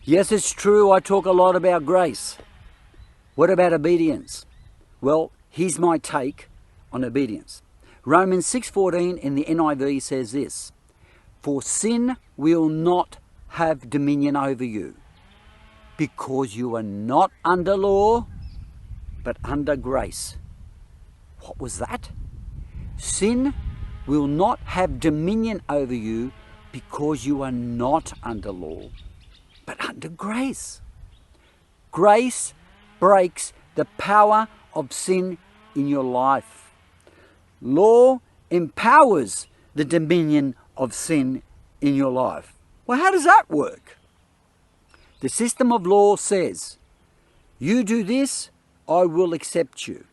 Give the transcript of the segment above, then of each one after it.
Yes, it's true, I talk a lot about grace. What about obedience? Well, here's my take on obedience. Romans 6:14 in the NIV says this, "For sin will not have dominion over you, because you are not under law, but under grace." What was that? Sin will not have dominion over you because you are not under law, but under grace. Grace breaks the power of sin in your life. Law empowers the dominion of sin in your life. Well, how does that work? The system of law says, you do this, I will accept you.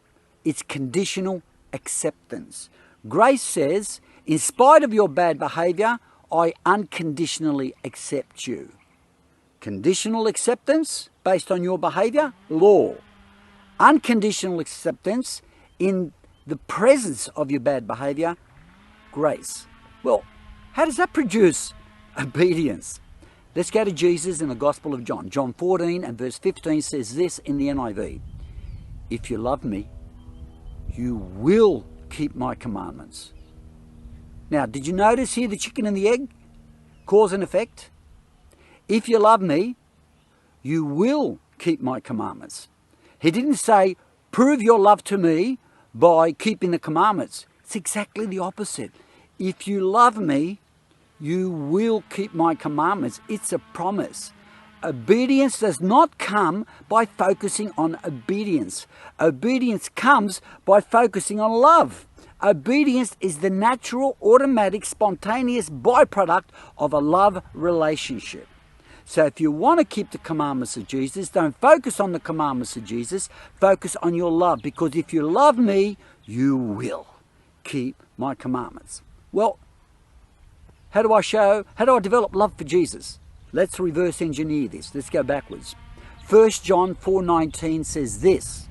It's conditional acceptance. Grace says, in spite of your bad behavior, I unconditionally accept you. Conditional acceptance based on your behavior, law. Unconditional acceptance in the presence of your bad behavior, grace. Well, how does that produce obedience? Let's go to Jesus in the Gospel of John. John 14 and verse 15 says this in the NIV. If you love me, you will keep my commandments. Now, did you notice here the chicken and the egg? Cause and effect? If you love me, you will keep my commandments. He didn't say, prove your love to me by keeping the commandments. It's exactly the opposite. If you love me, you will keep my commandments. It's a promise. Obedience does not come by focusing on obedience. Obedience comes by focusing on love. Obedience is the natural, automatic, spontaneous byproduct of a love relationship. So if you want to keep the commandments of Jesus, don't focus on the commandments of Jesus, focus on your love. Because if you love me, you will keep my commandments. Well, how do I develop love for Jesus? Let's reverse engineer this. Let's go backwards. 1 John 4:19 says this,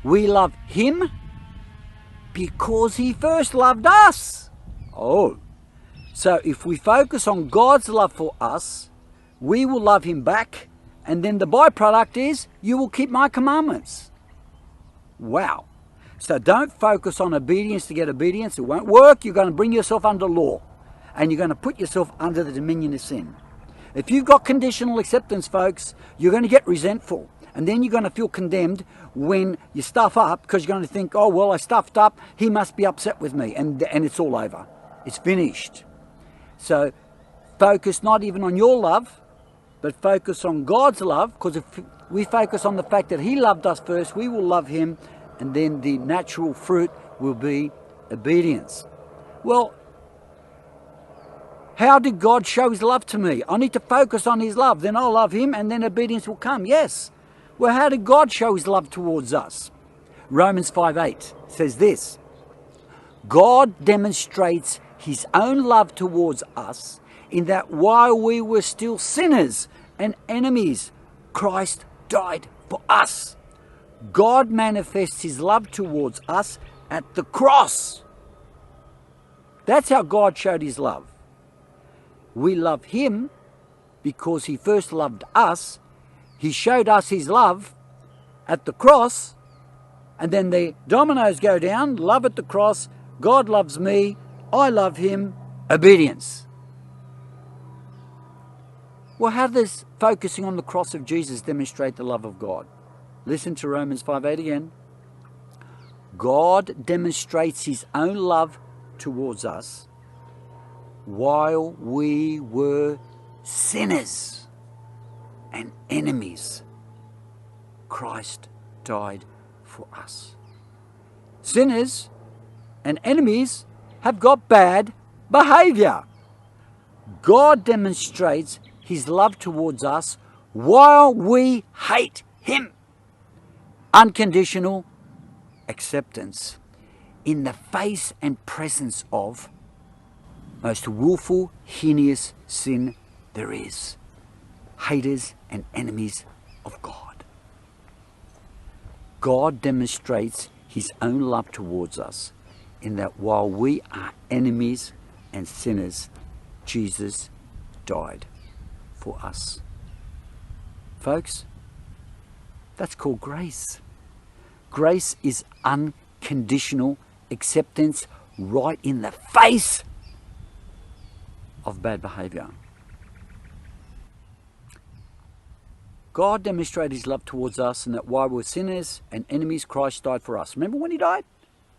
we love him because he first loved us. Oh, so if we focus on God's love for us, we will love him back, and then the byproduct is, you will keep my commandments. Wow. So don't focus on obedience to get obedience. It won't work. You're going to bring yourself under law, and you're going to put yourself under the dominion of sin. If you've got conditional acceptance, folks, you're going to get resentful. And then you're going to feel condemned when you stuff up, because you're going to think, oh, well, I stuffed up. He must be upset with me. And it's all over. It's finished. So focus not even on your love, but focus on God's love, because if we focus on the fact that he loved us first, we will love him, and then the natural fruit will be obedience. Well, how did God show his love to me? I need to focus on his love, then I'll love him, and then obedience will come. Yes. Well, how did God show his love towards us? Romans 5:8 says this, God demonstrates his own love towards us in that while we were still sinners and enemies, Christ died for us. God manifests his love towards us at the cross. That's how God showed his love. We love him because he first loved us. He showed us his love at the cross, and then the dominoes go down. Love at the cross. God loves me. I love him. Obedience. Well, how does focusing on the cross of Jesus demonstrate the love of God? Listen to Romans 5:8 again. God demonstrates his own love towards us while we were sinners and enemies. Christ died for us. Sinners and enemies have got bad behavior. God demonstrates his love towards us while we hate him. Unconditional acceptance in the face and presence of most willful, heinous sin there is. Haters and enemies of God. God demonstrates his own love towards us in that while we are enemies and sinners, Jesus died for us. Folks, that's called grace. Grace is unconditional acceptance right in the face of bad behaviour. God demonstrated his love towards us, and that while we were sinners and enemies, Christ died for us. Remember when he died?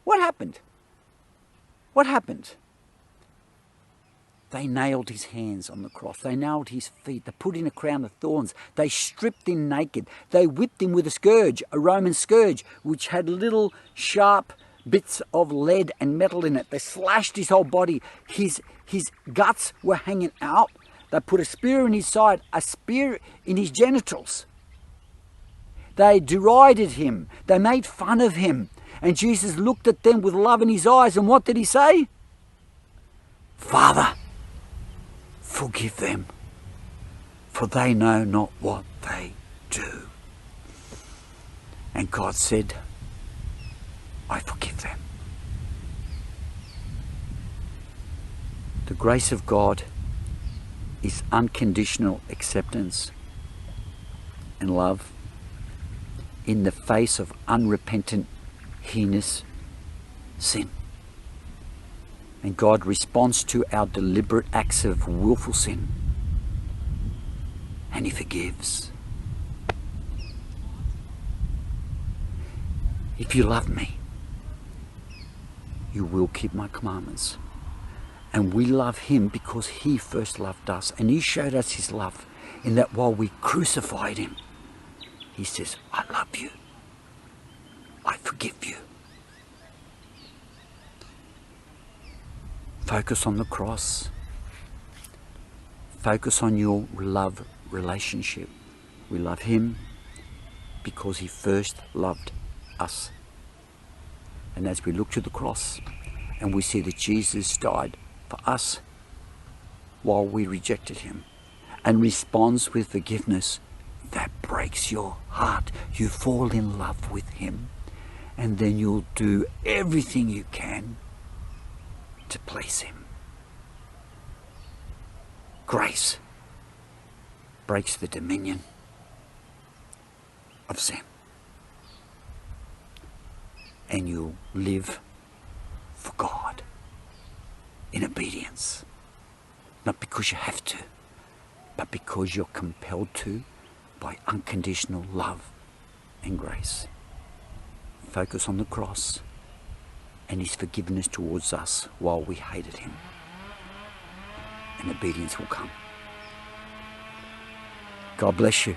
What happened? What happened? They nailed his hands on the cross. They nailed his feet. They put in a crown of thorns. They stripped him naked. They whipped him with a scourge, a Roman scourge, which had little sharp bits of lead and metal in it. They slashed his whole body. His guts were hanging out. They put a spear in his side, a spear in his genitals. They derided him. They made fun of him. And Jesus looked at them with love in his eyes. And what did he say? Father, forgive them, for they know not what they do. And God said, I forgive them. The grace of God is unconditional acceptance and love in the face of unrepentant, heinous sin. And God responds to our deliberate acts of willful sin, and he forgives. If you love me, you will keep my commandments. And we love him because he first loved us. And he showed us his love in that while we crucified him, he says, I love you. I forgive you. Focus on the cross. Focus on your love relationship. We love him because he first loved us. And as we look to the cross and we see that Jesus died for us while we rejected him and responds with forgiveness, that breaks your heart. You fall in love with him, and then you'll do everything you can to please him. Grace breaks the dominion of sin, and you'll live for God in obedience, not because you have to, but because you're compelled to by unconditional love and grace. Focus on the cross and his forgiveness towards us while we hated him, and obedience will come. God bless you.